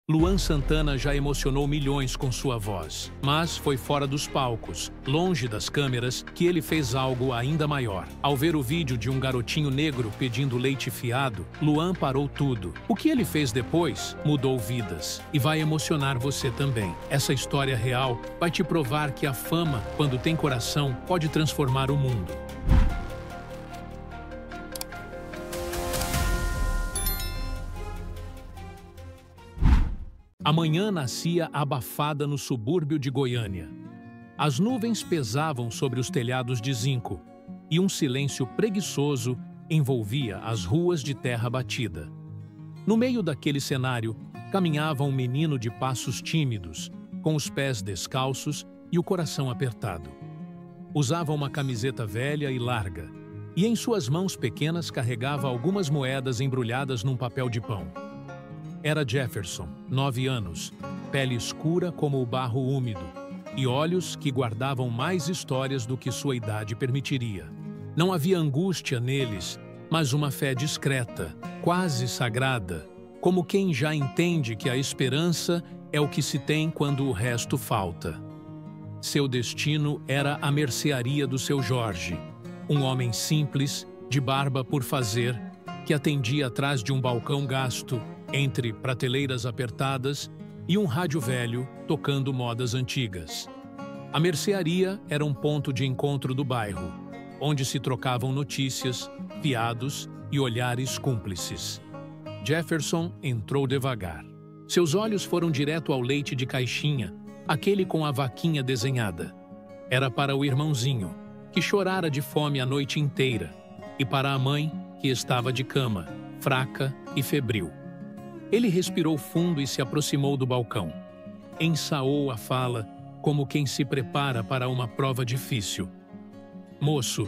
Luan Santana já emocionou milhões com sua voz, mas foi fora dos palcos, longe das câmeras, que ele fez algo ainda maior. Ao ver o vídeo de um garotinho negro pedindo leite fiado, Luan parou tudo. O que ele fez depois mudou vidas e vai emocionar você também. Essa história real vai te provar que a fama, quando tem coração, pode transformar o mundo. A manhã nascia abafada no subúrbio de Goiânia. As nuvens pesavam sobre os telhados de zinco e um silêncio preguiçoso envolvia as ruas de terra batida. No meio daquele cenário, caminhava um menino de passos tímidos, com os pés descalços e o coração apertado. Usava uma camiseta velha e larga, e em suas mãos pequenas carregava algumas moedas embrulhadas num papel de pão. Era Jefferson, 9 anos, pele escura como o barro úmido e olhos que guardavam mais histórias do que sua idade permitiria. Não havia angústia neles, mas uma fé discreta, quase sagrada, como quem já entende que a esperança é o que se tem quando o resto falta. Seu destino era a mercearia do seu Jorge, um homem simples, de barba por fazer, que atendia atrás de um balcão gasto, entre prateleiras apertadas e um rádio velho tocando modas antigas. A mercearia era um ponto de encontro do bairro, onde se trocavam notícias, piados e olhares cúmplices. Jefferson entrou devagar. Seus olhos foram direto ao leite de caixinha, aquele com a vaquinha desenhada. Era para o irmãozinho, que chorara de fome a noite inteira, e para a mãe, que estava de cama, fraca e febril. Ele respirou fundo e se aproximou do balcão. Ensaou a fala como quem se prepara para uma prova difícil. "Moço,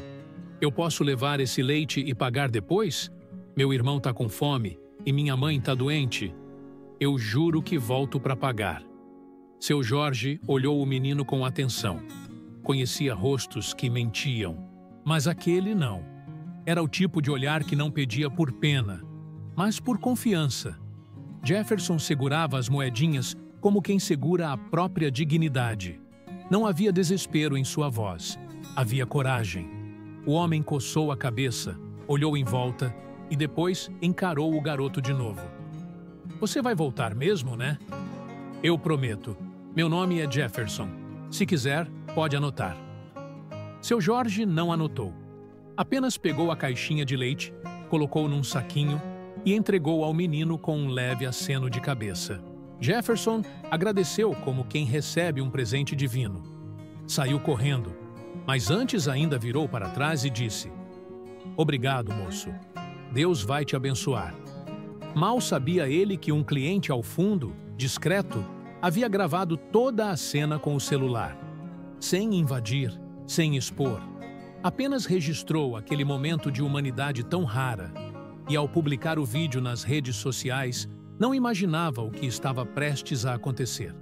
eu posso levar esse leite e pagar depois? Meu irmão tá com fome e minha mãe tá doente. Eu juro que volto para pagar." Seu Jorge olhou o menino com atenção. Conhecia rostos que mentiam, mas aquele não. Era o tipo de olhar que não pedia por pena, mas por confiança. Jefferson segurava as moedinhas como quem segura a própria dignidade. Não havia desespero em sua voz. Havia coragem. O homem coçou a cabeça, olhou em volta e depois encarou o garoto de novo. "Você vai voltar mesmo, né?" "Eu prometo. Meu nome é Jefferson. Se quiser, pode anotar." Seu Jorge não anotou. Apenas pegou a caixinha de leite, colocou num saquinho e entregou ao menino com um leve aceno de cabeça. Jefferson agradeceu como quem recebe um presente divino. Saiu correndo, mas antes ainda virou para trás e disse: "Obrigado, moço. Deus vai te abençoar." Mal sabia ele que um cliente ao fundo, discreto, havia gravado toda a cena com o celular. Sem invadir, sem expor, apenas registrou aquele momento de humanidade tão rara. E ao publicar o vídeo nas redes sociais, não imaginava o que estava prestes a acontecer.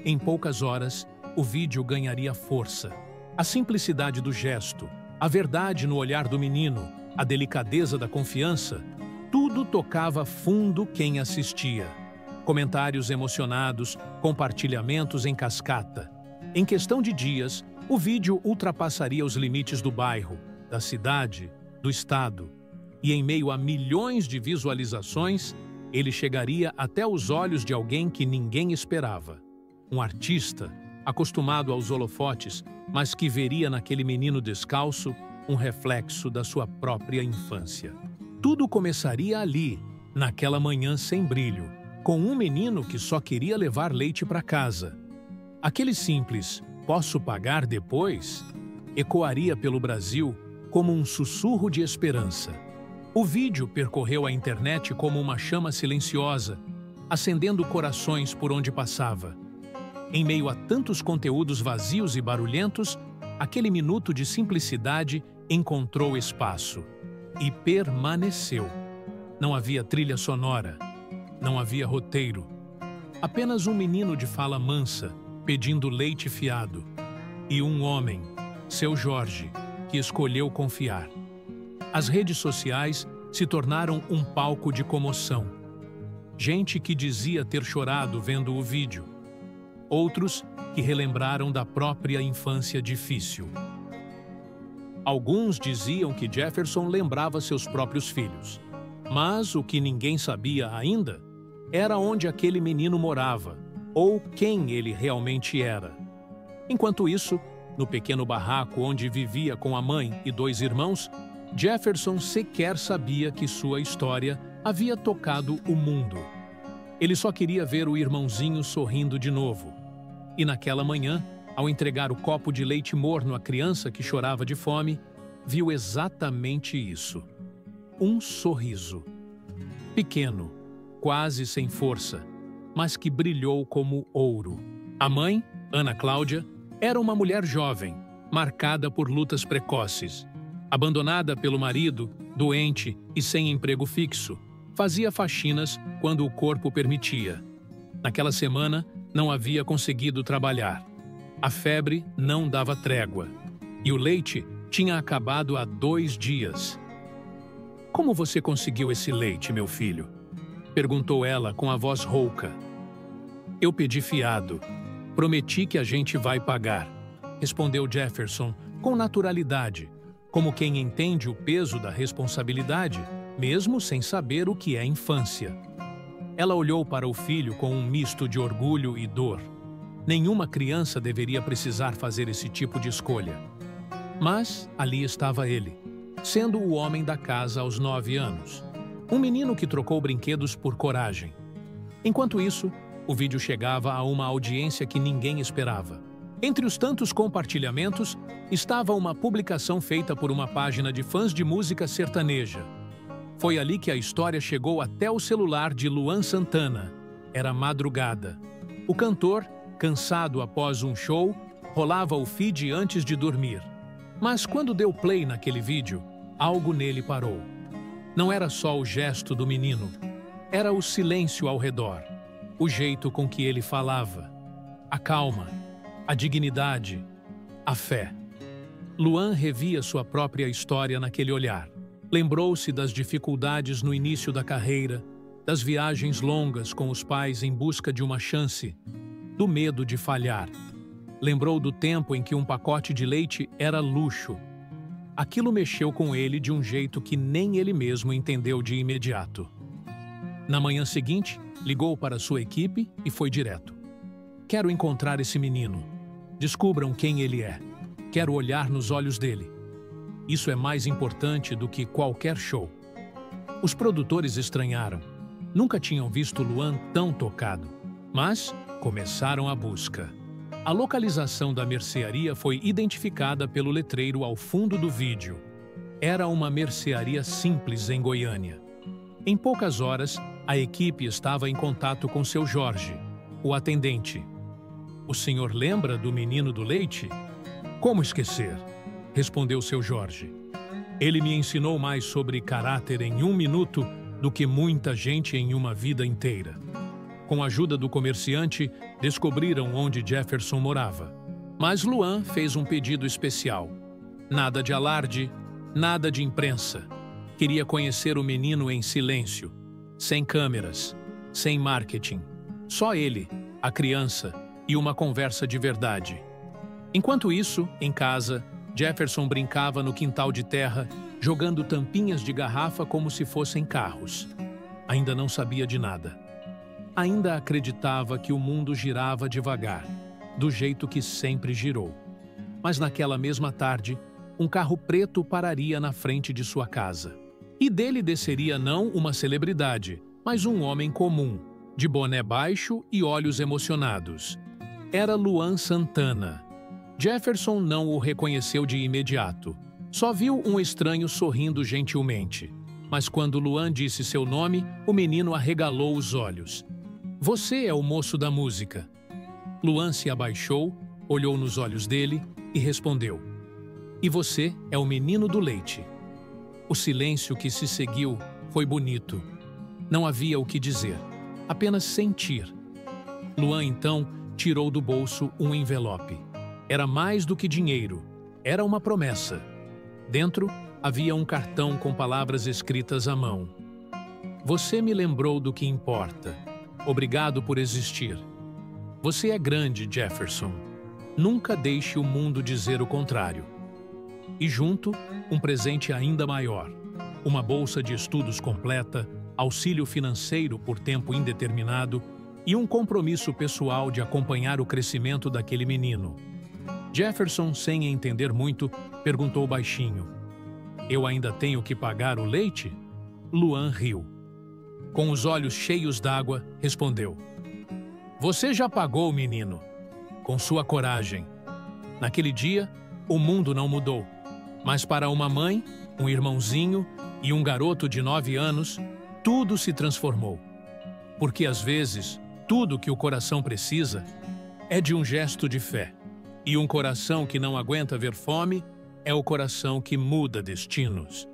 Em poucas horas, o vídeo ganharia força. A simplicidade do gesto, a verdade no olhar do menino, a delicadeza da confiança, tudo tocava fundo quem assistia. Comentários emocionados, compartilhamentos em cascata. Em questão de dias, o vídeo ultrapassaria os limites do bairro, da cidade, do estado. E em meio a milhões de visualizações, ele chegaria até os olhos de alguém que ninguém esperava. Um artista, acostumado aos holofotes, mas que veria naquele menino descalço um reflexo da sua própria infância. Tudo começaria ali, naquela manhã sem brilho, com um menino que só queria levar leite para casa. Aquele simples "posso pagar depois?" ecoaria pelo Brasil como um sussurro de esperança. O vídeo percorreu a internet como uma chama silenciosa, acendendo corações por onde passava. Em meio a tantos conteúdos vazios e barulhentos, aquele minuto de simplicidade encontrou espaço e permaneceu. Não havia trilha sonora, não havia roteiro. Apenas um menino de fala mansa, pedindo leite fiado. E um homem, seu Jorge, que escolheu confiar. As redes sociais se tornaram um palco de comoção. gente que dizia ter chorado vendo o vídeo. Outros que relembraram da própria infância difícil. Alguns diziam que Jefferson lembrava seus próprios filhos. Mas o que ninguém sabia ainda era onde aquele menino morava, ou quem ele realmente era. Enquanto isso, no pequeno barraco onde vivia com a mãe e 2 irmãos, Jefferson sequer sabia que sua história havia tocado o mundo. Ele só queria ver o irmãozinho sorrindo de novo. E naquela manhã, ao entregar o copo de leite morno à criança que chorava de fome, viu exatamente isso. Um sorriso. Pequeno, quase sem força, mas que brilhou como ouro. A mãe, Ana Cláudia, era uma mulher jovem, marcada por lutas precoces. Abandonada pelo marido, doente e sem emprego fixo, fazia faxinas quando o corpo permitia. Naquela semana, não havia conseguido trabalhar. A febre não dava trégua. E o leite tinha acabado há 2 dias. "Como você conseguiu esse leite, meu filho?" perguntou ela com a voz rouca. "Eu pedi fiado. Prometi que a gente vai pagar", respondeu Jefferson com naturalidade, como quem entende o peso da responsabilidade, mesmo sem saber o que é infância. Ela olhou para o filho com um misto de orgulho e dor. Nenhuma criança deveria precisar fazer esse tipo de escolha. Mas ali estava ele, sendo o homem da casa aos 9 anos. Um menino que trocou brinquedos por coragem. Enquanto isso, o vídeo chegava a uma audiência que ninguém esperava. Entre os tantos compartilhamentos, estava uma publicação feita por uma página de fãs de música sertaneja. Foi ali que a história chegou até o celular de Luan Santana. Era madrugada. O cantor, cansado após um show, rolava o feed antes de dormir. Mas quando deu play naquele vídeo, algo nele parou. Não era só o gesto do menino, era o silêncio ao redor, o jeito com que ele falava, a calma, a dignidade, a fé. Luan revia sua própria história naquele olhar. Lembrou-se das dificuldades no início da carreira, das viagens longas com os pais em busca de uma chance, do medo de falhar. Lembrou do tempo em que um pacote de leite era luxo. Aquilo mexeu com ele de um jeito que nem ele mesmo entendeu de imediato. Na manhã seguinte, ligou para sua equipe e foi direto. "Quero encontrar esse menino. Descubram quem ele é. Quero olhar nos olhos dele. Isso é mais importante do que qualquer show." Os produtores estranharam. Nunca tinham visto Luan tão tocado. Mas começaram a busca. A localização da mercearia foi identificada pelo letreiro ao fundo do vídeo. Era uma mercearia simples em Goiânia. Em poucas horas, a equipe estava em contato com seu Jorge, o atendente. "O senhor lembra do menino do leite?" "Como esquecer?" respondeu seu Jorge. "Ele me ensinou mais sobre caráter em 1 minuto do que muita gente em uma vida inteira." Com a ajuda do comerciante, descobriram onde Jefferson morava. Mas Luan fez um pedido especial. Nada de alarde, nada de imprensa. Queria conhecer o menino em silêncio, sem câmeras, sem marketing. Só ele, a criança e uma conversa de verdade. Enquanto isso, em casa, Jefferson brincava no quintal de terra, jogando tampinhas de garrafa como se fossem carros. Ainda não sabia de nada. Ainda acreditava que o mundo girava devagar, do jeito que sempre girou. Mas naquela mesma tarde, um carro preto pararia na frente de sua casa. E dele desceria não uma celebridade, mas um homem comum, de boné baixo e olhos emocionados. Era Luan Santana. Jefferson não o reconheceu de imediato. Só viu um estranho sorrindo gentilmente. Mas quando Luan disse seu nome, o menino arregalou os olhos. "Você é o moço da música." Luan se abaixou, olhou nos olhos dele e respondeu: "E você é o menino do leite." O silêncio que se seguiu foi bonito. Não havia o que dizer, apenas sentir. Luan, então, tirou do bolso um envelope. Era mais do que dinheiro, era uma promessa. Dentro havia um cartão com palavras escritas à mão. Você me lembrou do que importa. Obrigado por existir. Você é grande, Jefferson. Nunca deixe o mundo dizer o contrário. E junto, um presente ainda maior. Uma bolsa de estudos completa, auxílio financeiro por tempo indeterminado e um compromisso pessoal de acompanhar o crescimento daquele menino. Jefferson, sem entender muito, perguntou baixinho: "Eu ainda tenho que pagar o leite?" Luan riu. Com os olhos cheios d'água, respondeu: "Você já pagou, menino, com sua coragem." Naquele dia, o mundo não mudou, mas para uma mãe, um irmãozinho e um garoto de 9 anos, tudo se transformou. Porque às vezes, tudo que o coração precisa é de um gesto de fé. E um coração que não aguenta ver fome é o coração que muda destinos.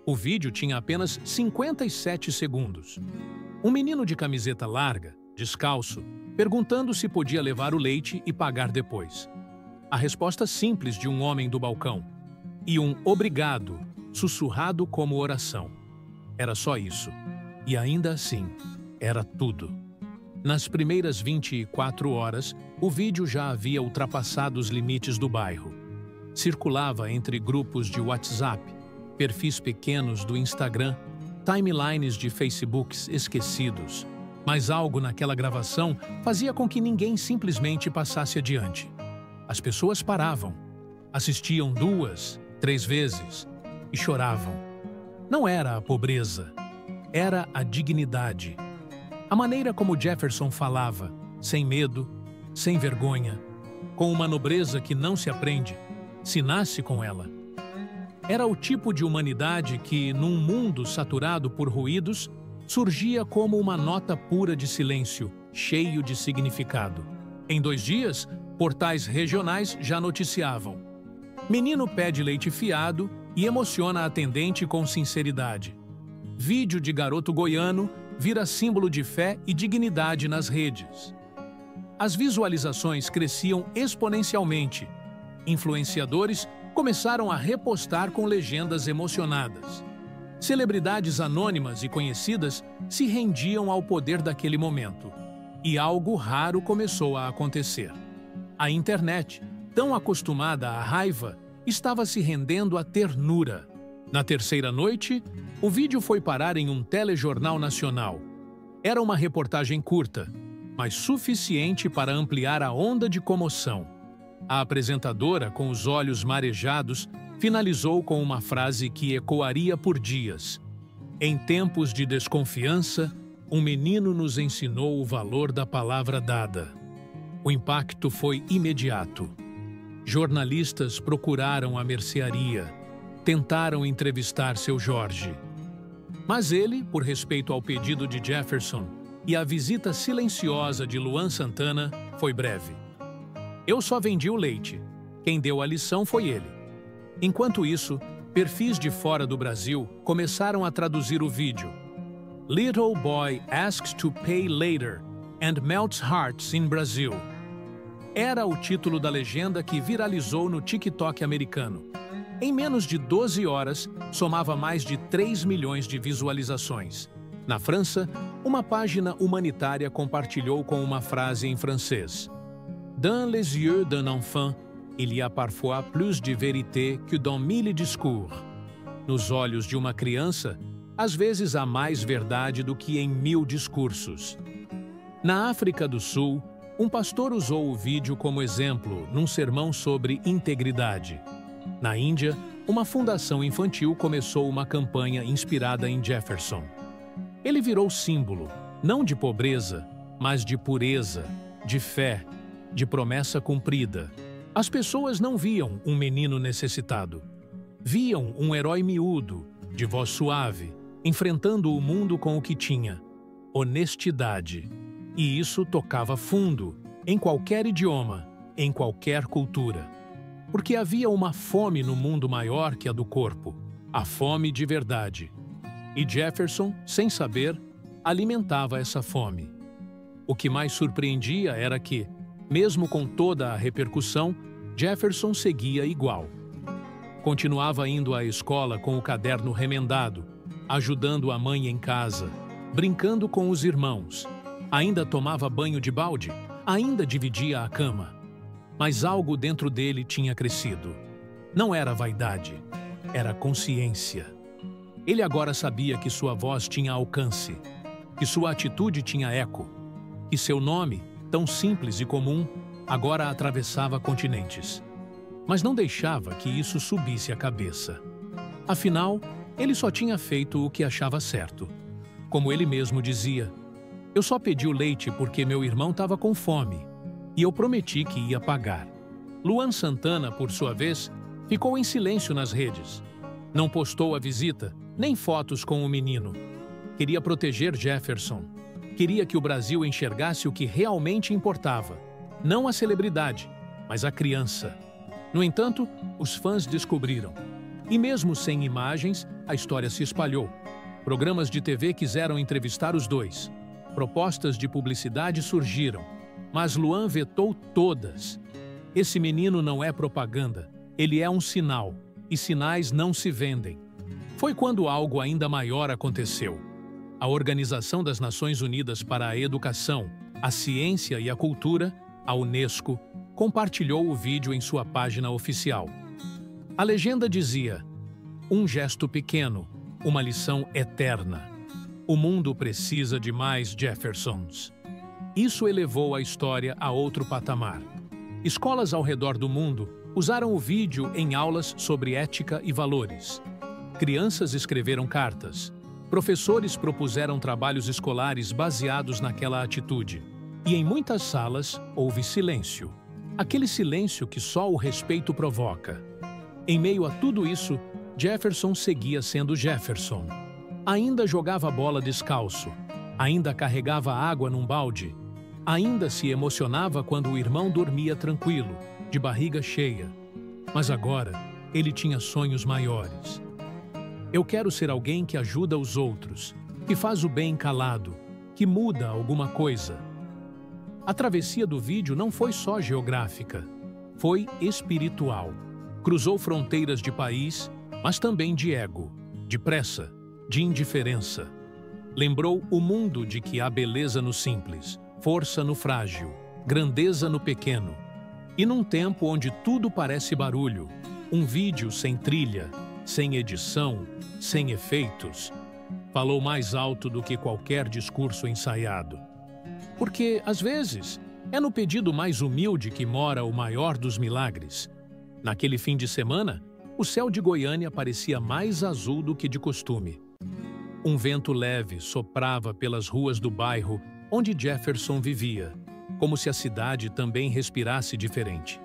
O vídeo tinha apenas 57 segundos. Um menino de camiseta larga, descalço, perguntando se podia levar o leite e pagar depois. A resposta simples de um homem do balcão. E um obrigado, sussurrado como oração. Era só isso. E ainda assim, era tudo. Nas primeiras 24 horas, o vídeo já havia ultrapassado os limites do bairro. Circulava entre grupos de WhatsApp, perfis pequenos do Instagram, timelines de Facebooks esquecidos. Mas algo naquela gravação fazia com que ninguém simplesmente passasse adiante. As pessoas paravam, assistiam 2, 3 vezes e choravam. Não era a pobreza, era a dignidade. A maneira como Jefferson falava, sem medo, sem vergonha, com uma nobreza que não se aprende, se nasce com ela. Era o tipo de humanidade que, num mundo saturado por ruídos, surgia como uma nota pura de silêncio, cheio de significado. Em 2 dias, portais regionais já noticiavam: menino pede leite fiado e emociona a atendente com sinceridade. Vídeo de garoto goiano vira símbolo de fé e dignidade nas redes. As visualizações cresciam exponencialmente. Influenciadores começaram a repostar com legendas emocionadas. Celebridades anônimas e conhecidas se rendiam ao poder daquele momento. E algo raro começou a acontecer. A internet, tão acostumada à raiva, estava se rendendo à ternura. Na terceira noite, o vídeo foi parar em um telejornal nacional. Era uma reportagem curta, mas suficiente para ampliar a onda de comoção. A apresentadora, com os olhos marejados, finalizou com uma frase que ecoaria por dias. Em tempos de desconfiança, um menino nos ensinou o valor da palavra dada. O impacto foi imediato. Jornalistas procuraram a mercearia, tentaram entrevistar seu Jorge. Mas ele, por respeito ao pedido de Jefferson e à visita silenciosa de Luan Santana, foi breve. Eu só vendi o leite. Quem deu a lição foi ele. Enquanto isso, perfis de fora do Brasil começaram a traduzir o vídeo. Little boy asks to pay later and melts hearts in Brazil. Era o título da legenda que viralizou no TikTok americano. Em menos de 12 horas, somava mais de 3 milhões de visualizações. Na França, uma página humanitária compartilhou com uma frase em francês: "Dans les yeux d'un enfant, il y a parfois plus de vérité que dans 1000 discours." Nos olhos de uma criança, às vezes há mais verdade do que em 1000 discursos. Na África do Sul, um pastor usou o vídeo como exemplo num sermão sobre integridade. Na Índia, uma fundação infantil começou uma campanha inspirada em Jefferson. Ele virou símbolo, não de pobreza, mas de pureza, de fé, de promessa cumprida. As pessoas não viam um menino necessitado. Viam um herói miúdo, de voz suave, enfrentando o mundo com o que tinha: honestidade. E isso tocava fundo, em qualquer idioma, em qualquer cultura. Porque havia uma fome no mundo maior que a do corpo, a fome de verdade. E Jefferson, sem saber, alimentava essa fome. O que mais surpreendia era que, mesmo com toda a repercussão, Jefferson seguia igual. Continuava indo à escola com o caderno remendado, ajudando a mãe em casa, brincando com os irmãos. Ainda tomava banho de balde, ainda dividia a cama. Mas algo dentro dele tinha crescido. Não era vaidade, era consciência. Ele agora sabia que sua voz tinha alcance, que sua atitude tinha eco, que seu nome, tão simples e comum, agora atravessava continentes. Mas não deixava que isso subisse a cabeça. Afinal, ele só tinha feito o que achava certo. Como ele mesmo dizia, eu só pedi o leite porque meu irmão estava com fome, e eu prometi que ia pagar. Luan Santana, por sua vez, ficou em silêncio nas redes. Não postou a visita, nem fotos com o menino. Queria proteger Jefferson. Queria que o Brasil enxergasse o que realmente importava. Não a celebridade, mas a criança. No entanto, os fãs descobriram. E mesmo sem imagens, a história se espalhou. Programas de TV quiseram entrevistar os dois. Propostas de publicidade surgiram, mas Luan vetou todas. Esse menino não é propaganda, ele é um sinal, e sinais não se vendem. Foi quando algo ainda maior aconteceu. A Organização das Nações Unidas para a Educação, a Ciência e a Cultura, a Unesco, compartilhou o vídeo em sua página oficial. A legenda dizia: um gesto pequeno, uma lição eterna. O mundo precisa de mais Jeffersons. Isso elevou a história a outro patamar. Escolas ao redor do mundo usaram o vídeo em aulas sobre ética e valores. Crianças escreveram cartas. Professores propuseram trabalhos escolares baseados naquela atitude. E em muitas salas houve silêncio. Aquele silêncio que só o respeito provoca. Em meio a tudo isso, Jefferson seguia sendo Jefferson. Ainda jogava bola descalço, ainda carregava água num balde, ainda se emocionava quando o irmão dormia tranquilo, de barriga cheia. Mas agora, ele tinha sonhos maiores. Eu quero ser alguém que ajuda os outros, que faz o bem calado, que muda alguma coisa. A travessia do vídeo não foi só geográfica, foi espiritual. Cruzou fronteiras de país, mas também de ego, de pressa, de indiferença. Lembrou o mundo de que há beleza no simples, força no frágil, grandeza no pequeno. E num tempo onde tudo parece barulho, um vídeo sem trilha, sem edição, sem efeitos, falou mais alto do que qualquer discurso ensaiado. Porque, às vezes, é no pedido mais humilde que mora o maior dos milagres. Naquele fim de semana, o céu de Goiânia parecia mais azul do que de costume. Um vento leve soprava pelas ruas do bairro onde Jefferson vivia, como se a cidade também respirasse diferente.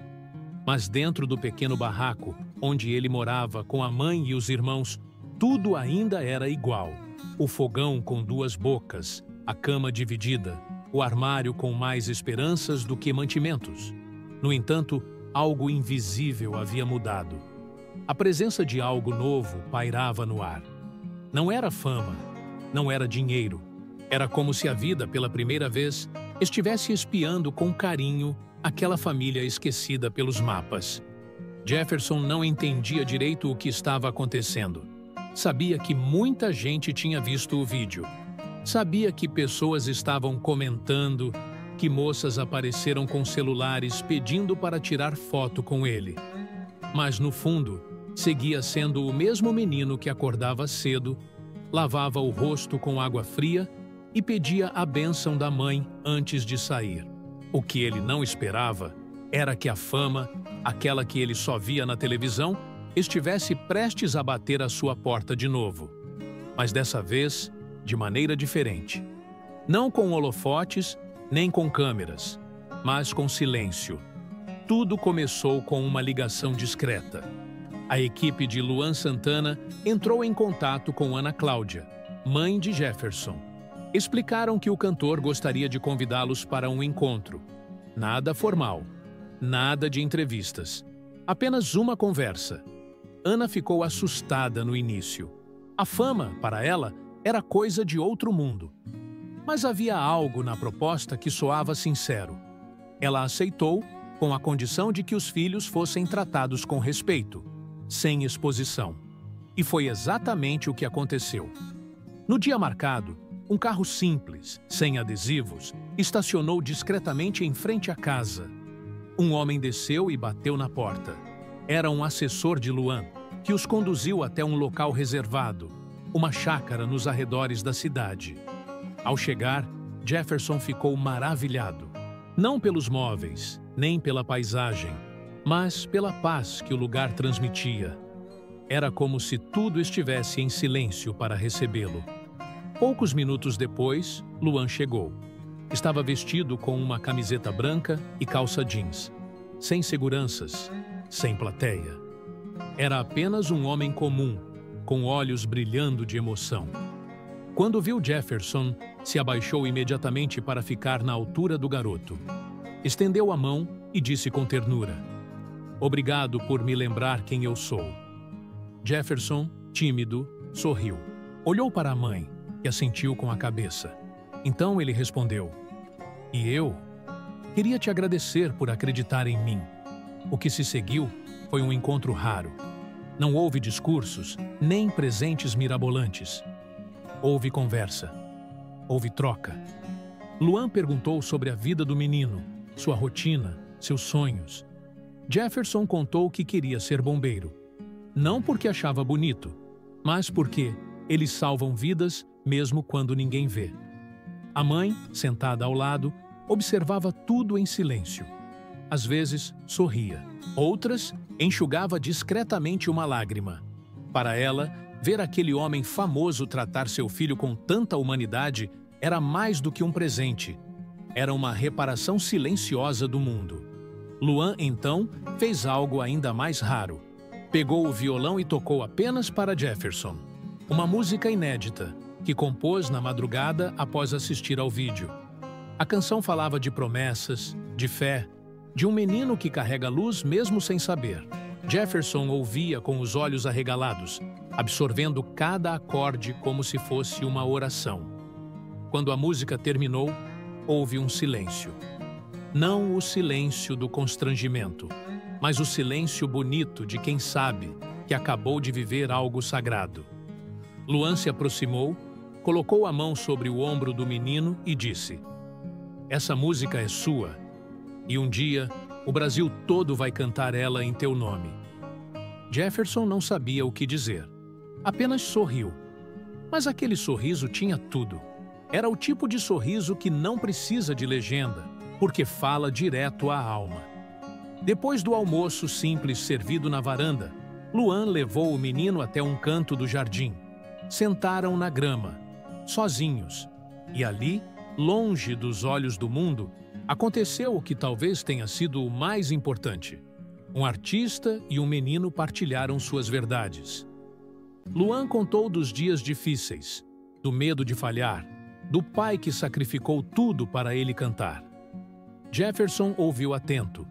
Mas dentro do pequeno barraco, onde ele morava com a mãe e os irmãos, tudo ainda era igual. O fogão com duas bocas, a cama dividida, o armário com mais esperanças do que mantimentos. No entanto, algo invisível havia mudado. A presença de algo novo pairava no ar. Não era fama, não era dinheiro. Era como se a vida, pela primeira vez, estivesse espiando com carinho aquela família esquecida pelos mapas. Jefferson não entendia direito o que estava acontecendo. Sabia que muita gente tinha visto o vídeo. Sabia que pessoas estavam comentando, que moças apareceram com celulares pedindo para tirar foto com ele. Mas, no fundo, seguia sendo o mesmo menino que acordava cedo, lavava o rosto com água fria e pedia a bênção da mãe antes de sair. O que ele não esperava era que a fama, aquela que ele só via na televisão, estivesse prestes a bater à sua porta de novo. Mas dessa vez, de maneira diferente. Não com holofotes, nem com câmeras, mas com silêncio. Tudo começou com uma ligação discreta. A equipe de Luan Santana entrou em contato com Ana Cláudia, mãe de Jefferson. Explicaram que o cantor gostaria de convidá-los para um encontro. Nada formal, nada de entrevistas. Apenas uma conversa. Ana ficou assustada no início. A fama, para ela, era coisa de outro mundo. Mas havia algo na proposta que soava sincero. Ela aceitou, com a condição de que os filhos fossem tratados com respeito, sem exposição. E foi exatamente o que aconteceu. No dia marcado, Um carro simples, sem adesivos, estacionou discretamente em frente à casa. Um homem desceu e bateu na porta. Era um assessor de Luan, que os conduziu até um local reservado, uma chácara nos arredores da cidade. Ao chegar, Jefferson ficou maravilhado. Não pelos móveis, nem pela paisagem, mas pela paz que o lugar transmitia. Era como se tudo estivesse em silêncio para recebê-lo. Poucos minutos depois, Luan chegou. Estava vestido com uma camiseta branca e calça jeans. Sem seguranças, sem plateia. Era apenas um homem comum, com olhos brilhando de emoção. Quando viu Jefferson, se abaixou imediatamente para ficar na altura do garoto. Estendeu a mão e disse com ternura: "Obrigado por me lembrar quem eu sou." Jefferson, tímido, sorriu. Olhou para a mãe, que assentiu com a cabeça. Então ele respondeu: "E eu? Queria te agradecer por acreditar em mim." O que se seguiu foi um encontro raro. Não houve discursos, nem presentes mirabolantes. Houve conversa. Houve troca. Luan perguntou sobre a vida do menino, sua rotina, seus sonhos. Jefferson contou que queria ser bombeiro. Não porque achava bonito, mas porque eles salvam vidas mesmo quando ninguém vê. A mãe, sentada ao lado, observava tudo em silêncio. Às vezes, sorria. Outras, enxugava discretamente uma lágrima. Para ela, ver aquele homem famoso tratar seu filho com tanta humanidade era mais do que um presente. Era uma reparação silenciosa do mundo. Luan, então, fez algo ainda mais raro. Pegou o violão e tocou apenas para Jefferson. Uma música inédita, que compôs na madrugada após assistir ao vídeo. A canção falava de promessas, de fé, de um menino que carrega luz mesmo sem saber. Jefferson ouvia com os olhos arregalados, absorvendo cada acorde como se fosse uma oração. Quando a música terminou, houve um silêncio. Não o silêncio do constrangimento, mas o silêncio bonito de quem sabe que acabou de viver algo sagrado. Luan se aproximou, colocou a mão sobre o ombro do menino e disse: "Essa música é sua, e um dia o Brasil todo vai cantar ela em teu nome." Jefferson não sabia o que dizer. Apenas sorriu. Mas aquele sorriso tinha tudo. Era o tipo de sorriso que não precisa de legenda, porque fala direto à alma. Depois do almoço simples servido na varanda, Luan levou o menino até um canto do jardim. Sentaram na grama, sozinhos, e ali, longe dos olhos do mundo, aconteceu o que talvez tenha sido o mais importante. Um artista e um menino partilharam suas verdades. Luan contou dos dias difíceis, do medo de falhar, do pai que sacrificou tudo para ele cantar. Jefferson ouviu atento.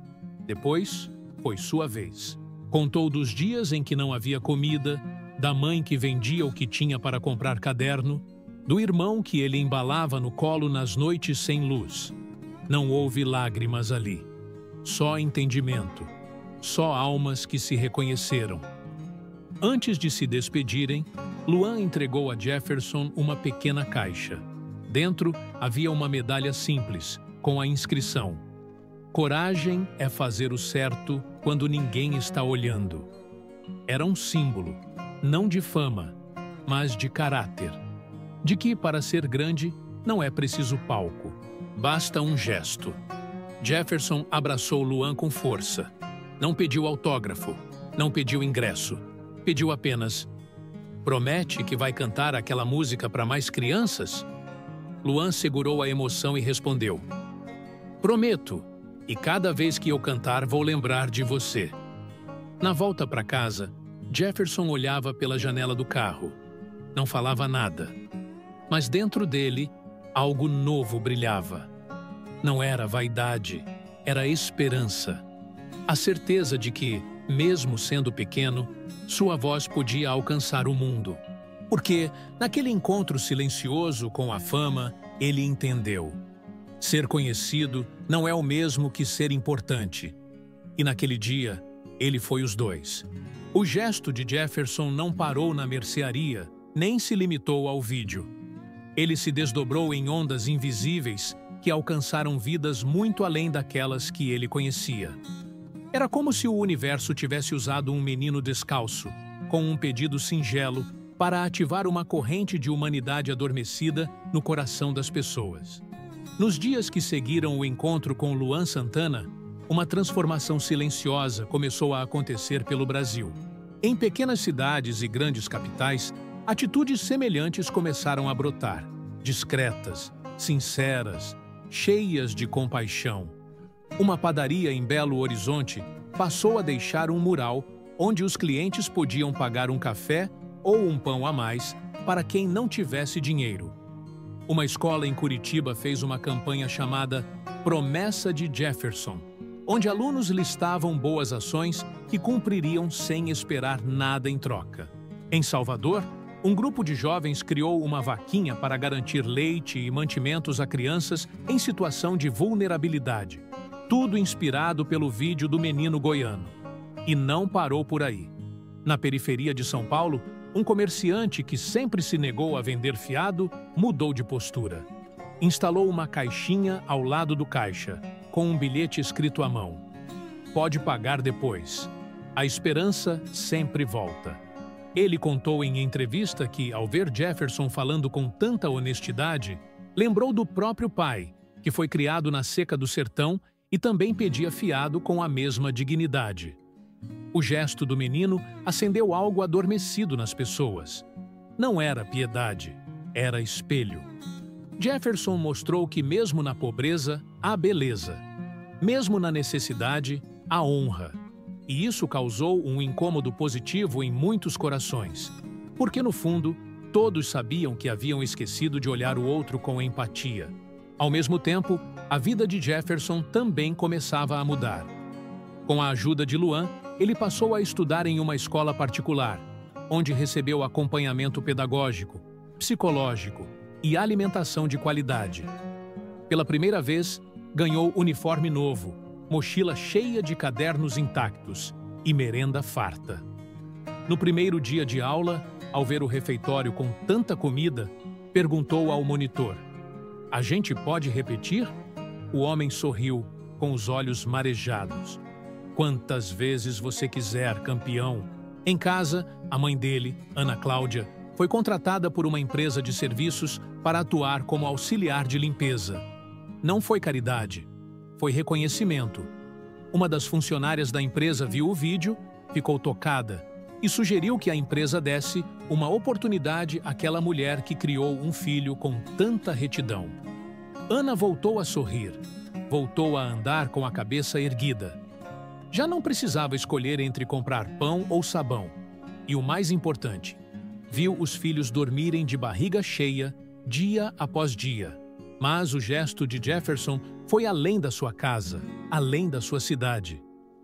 Depois, foi sua vez. Contou dos dias em que não havia comida, da mãe que vendia o que tinha para comprar caderno, do irmão que ele embalava no colo nas noites sem luz. Não houve lágrimas ali. Só entendimento. Só almas que se reconheceram. Antes de se despedirem, Luan entregou a Jefferson uma pequena caixa. Dentro havia uma medalha simples, com a inscrição: "Coragem é fazer o certo quando ninguém está olhando." Era um símbolo, não de fama, mas de caráter. De que, para ser grande, não é preciso palco. Basta um gesto. Jefferson abraçou Luan com força. Não pediu autógrafo, não pediu ingresso. Pediu apenas: "Promete que vai cantar aquela música para mais crianças?" Luan segurou a emoção e respondeu: "Prometo, e cada vez que eu cantar vou lembrar de você." Na volta para casa, Jefferson olhava pela janela do carro. Não falava nada. Mas dentro dele, algo novo brilhava. Não era vaidade, era esperança. A certeza de que, mesmo sendo pequeno, sua voz podia alcançar o mundo. Porque, naquele encontro silencioso com a fama, ele entendeu: ser conhecido não é o mesmo que ser importante. E naquele dia, ele foi os dois. O gesto de Jefferson não parou na mercearia, nem se limitou ao vídeo. Ele se desdobrou em ondas invisíveis que alcançaram vidas muito além daquelas que ele conhecia. Era como se o universo tivesse usado um menino descalço, com um pedido singelo, para ativar uma corrente de humanidade adormecida no coração das pessoas. Nos dias que seguiram o encontro com Luan Santana, uma transformação silenciosa começou a acontecer pelo Brasil. Em pequenas cidades e grandes capitais, atitudes semelhantes começaram a brotar, discretas, sinceras, cheias de compaixão. Uma padaria em Belo Horizonte passou a deixar um mural onde os clientes podiam pagar um café ou um pão a mais para quem não tivesse dinheiro. Uma escola em Curitiba fez uma campanha chamada Promessa de Jefferson, onde alunos listavam boas ações que cumpririam sem esperar nada em troca. Em Salvador, um grupo de jovens criou uma vaquinha para garantir leite e mantimentos a crianças em situação de vulnerabilidade. Tudo inspirado pelo vídeo do menino goiano. E não parou por aí. Na periferia de São Paulo, um comerciante que sempre se negou a vender fiado mudou de postura. Instalou uma caixinha ao lado do caixa, com um bilhete escrito à mão. Pode pagar depois. A esperança sempre volta. Ele contou em entrevista que, ao ver Jefferson falando com tanta honestidade, lembrou do próprio pai, que foi criado na seca do sertão e também pedia fiado com a mesma dignidade. O gesto do menino acendeu algo adormecido nas pessoas. Não era piedade, era espelho. Jefferson mostrou que mesmo na pobreza, há beleza. Mesmo na necessidade, há honra. E isso causou um incômodo positivo em muitos corações. Porque, no fundo, todos sabiam que haviam esquecido de olhar o outro com empatia. Ao mesmo tempo, a vida de Jefferson também começava a mudar. Com a ajuda de Luan, ele passou a estudar em uma escola particular, onde recebeu acompanhamento pedagógico, psicológico e alimentação de qualidade. Pela primeira vez, ganhou uniforme novo, mochila cheia de cadernos intactos e merenda farta. No primeiro dia de aula, ao ver o refeitório com tanta comida, perguntou ao monitor: "A gente pode repetir?" O homem sorriu, com os olhos marejados. "Quantas vezes você quiser, campeão." Em casa, a mãe dele, Ana Cláudia, foi contratada por uma empresa de serviços para atuar como auxiliar de limpeza. Não foi caridade, foi reconhecimento. Uma das funcionárias da empresa viu o vídeo, ficou tocada e sugeriu que a empresa desse uma oportunidade àquela mulher que criou um filho com tanta retidão. Ana voltou a sorrir, voltou a andar com a cabeça erguida. Já não precisava escolher entre comprar pão ou sabão. E o mais importante, viu os filhos dormirem de barriga cheia, dia após dia. Mas o gesto de Jefferson foi além da sua casa, além da sua cidade.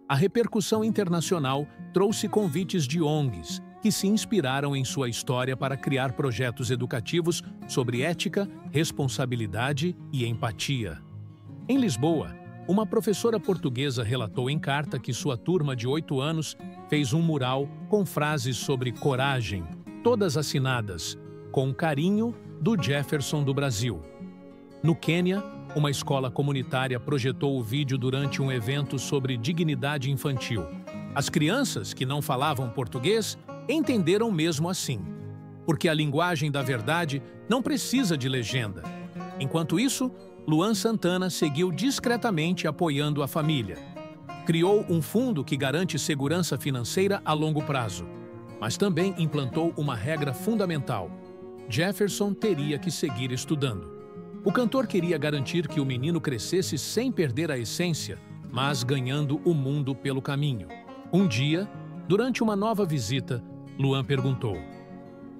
A repercussão internacional trouxe convites de ONGs, que se inspiraram em sua história para criar projetos educativos sobre ética, responsabilidade e empatia. Em Lisboa, uma professora portuguesa relatou em carta que sua turma de 8 anos fez um mural com frases sobre coragem, todas assinadas, com carinho, do Jefferson do Brasil. No Quênia, uma escola comunitária projetou o vídeo durante um evento sobre dignidade infantil. As crianças, que não falavam português, entenderam mesmo assim, porque a linguagem da verdade não precisa de legenda. Enquanto isso, Luan Santana seguiu discretamente apoiando a família. Criou um fundo que garante segurança financeira a longo prazo, mas também implantou uma regra fundamental: Jefferson teria que seguir estudando. O cantor queria garantir que o menino crescesse sem perder a essência, mas ganhando o mundo pelo caminho. Um dia, durante uma nova visita, Luan perguntou: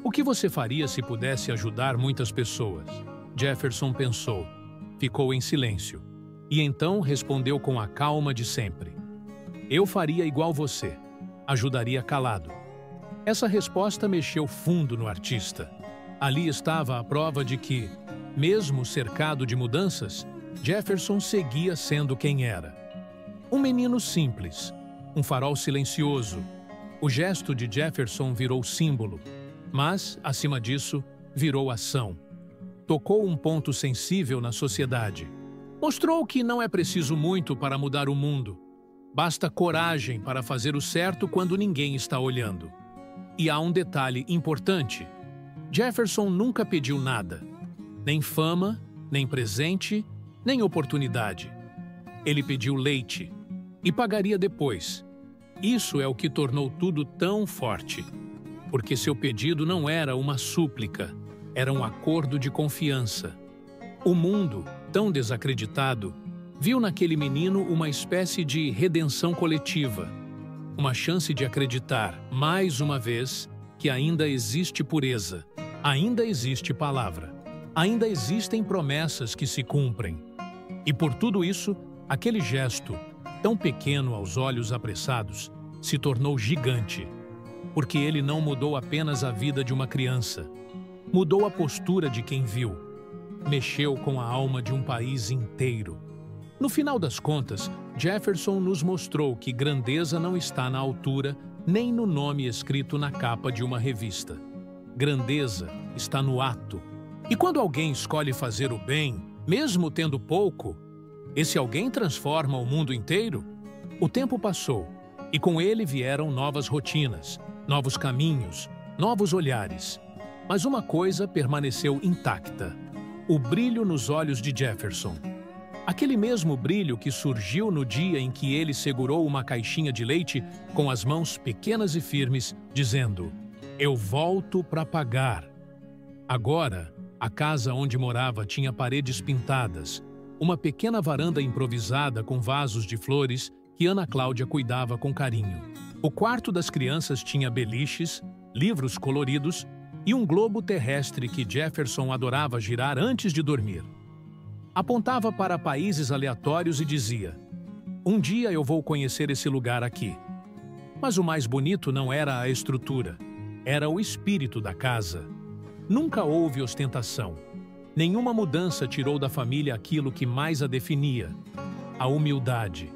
"O que você faria se pudesse ajudar muitas pessoas?" Jefferson pensou, ficou em silêncio, e então respondeu com a calma de sempre: "Eu faria igual você, ajudaria calado." Essa resposta mexeu fundo no artista. Ali estava a prova de que, mesmo cercado de mudanças, Jefferson seguia sendo quem era. Um menino simples, um farol silencioso. O gesto de Jefferson virou símbolo, mas, acima disso, virou ação. tocou um ponto sensível na sociedade. Mostrou que não é preciso muito para mudar o mundo. Basta coragem para fazer o certo quando ninguém está olhando. E há um detalhe importante. Jefferson nunca pediu nada. Nem fama, nem presente, nem oportunidade. Ele pediu leite. E pagaria depois. Isso é o que tornou tudo tão forte. Porque seu pedido não era uma súplica, era um acordo de confiança. O mundo, tão desacreditado, viu naquele menino uma espécie de redenção coletiva. Uma chance de acreditar, mais uma vez, que ainda existe pureza, ainda existe palavra, ainda existem promessas que se cumprem. E por tudo isso, aquele gesto, tão pequeno aos olhos apressados, se tornou gigante, porque ele não mudou apenas a vida de uma criança, mudou a postura de quem viu, mexeu com a alma de um país inteiro. No final das contas, Jefferson nos mostrou que grandeza não está na altura nem no nome escrito na capa de uma revista. Grandeza está no ato. E quando alguém escolhe fazer o bem, mesmo tendo pouco, esse alguém transforma o mundo inteiro? O tempo passou, e com ele vieram novas rotinas, novos caminhos, novos olhares. Mas uma coisa permaneceu intacta: o brilho nos olhos de Jefferson. Aquele mesmo brilho que surgiu no dia em que ele segurou uma caixinha de leite com as mãos pequenas e firmes, dizendo: "Eu volto para pagar." Agora, a casa onde morava tinha paredes pintadas, uma pequena varanda improvisada com vasos de flores que Ana Cláudia cuidava com carinho. O quarto das crianças tinha beliches, livros coloridos e um globo terrestre que Jefferson adorava girar antes de dormir. Apontava para países aleatórios e dizia: "Um dia eu vou conhecer esse lugar aqui." Mas o mais bonito não era a estrutura, era o espírito da casa. Nunca houve ostentação. Nenhuma mudança tirou da família aquilo que mais a definia: a humildade.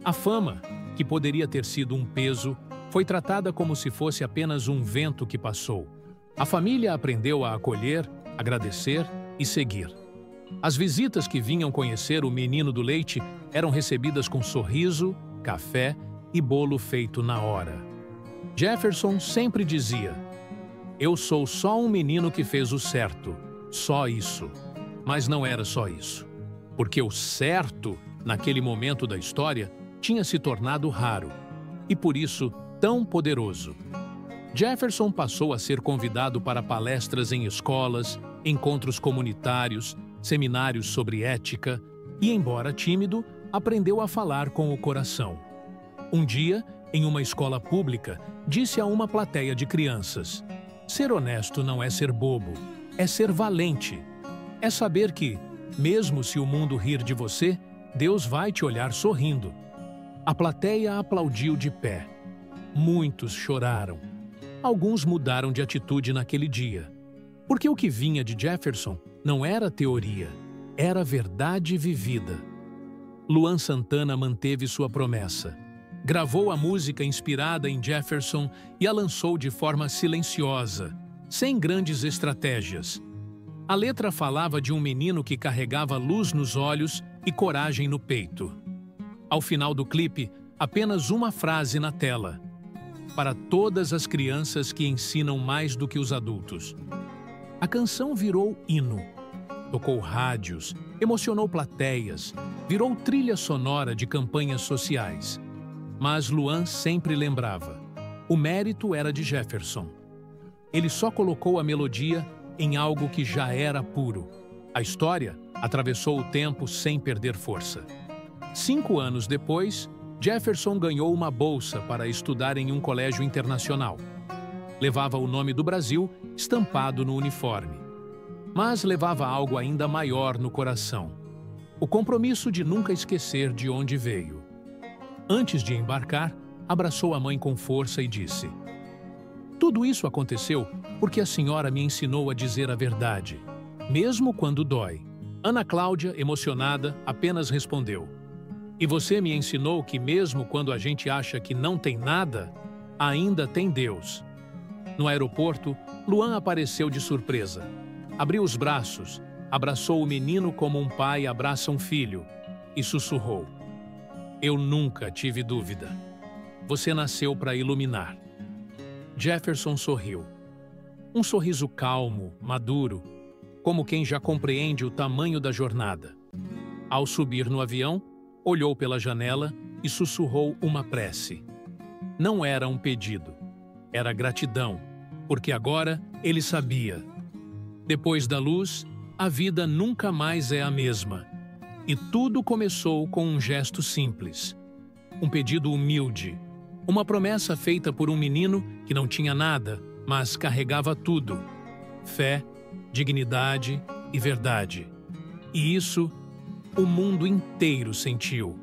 A fama, que poderia ter sido um peso, foi tratada como se fosse apenas um vento que passou. A família aprendeu a acolher, agradecer e seguir. As visitas que vinham conhecer o menino do leite eram recebidas com sorriso, café e bolo feito na hora. Jefferson sempre dizia: "Eu sou só um menino que fez o certo, só isso." Mas não era só isso, porque o certo, naquele momento da história, tinha se tornado raro e, por isso, tão poderoso. Jefferson passou a ser convidado para palestras em escolas, encontros comunitários, seminários sobre ética e, embora tímido, aprendeu a falar com o coração. Um dia, em uma escola pública, disse a uma plateia de crianças: "Ser honesto não é ser bobo, é ser valente. É saber que, mesmo se o mundo rir de você, Deus vai te olhar sorrindo." A plateia aplaudiu de pé. Muitos choraram. Alguns mudaram de atitude naquele dia. Porque o que vinha de Jefferson não era teoria, era verdade vivida. Luan Santana manteve sua promessa. Gravou a música inspirada em Jefferson e a lançou de forma silenciosa, sem grandes estratégias. A letra falava de um menino que carregava luz nos olhos e coragem no peito. Ao final do clipe, apenas uma frase na tela: "Para todas as crianças que ensinam mais do que os adultos." A canção virou hino. Tocou rádios, emocionou plateias, virou trilha sonora de campanhas sociais. Mas Luan sempre lembrava: o mérito era de Jefferson. Ele só colocou a melodia em algo que já era puro. A história atravessou o tempo sem perder força. 5 anos depois, Jefferson ganhou uma bolsa para estudar em um colégio internacional. Levava o nome do Brasil estampado no uniforme. Mas levava algo ainda maior no coração: o compromisso de nunca esquecer de onde veio. Antes de embarcar, abraçou a mãe com força e disse: "Tudo isso aconteceu porque a senhora me ensinou a dizer a verdade, mesmo quando dói." Ana Cláudia, emocionada, apenas respondeu: "E você me ensinou que mesmo quando a gente acha que não tem nada, ainda tem Deus." No aeroporto, Luan apareceu de surpresa. Abriu os braços, abraçou o menino como um pai abraça um filho e sussurrou: Eu nunca tive dúvida. Você nasceu para iluminar. Jefferson sorriu. Um sorriso calmo, maduro, como quem já compreende o tamanho da jornada. Ao subir no avião, olhou pela janela e sussurrou uma prece. Não era um pedido, era gratidão, porque agora ele sabia. Depois da luz, a vida nunca mais é a mesma. E tudo começou com um gesto simples. Um pedido humilde. Uma promessa feita por um menino que não tinha nada, mas carregava tudo: fé, dignidade e verdade. E isso o mundo inteiro sentiu.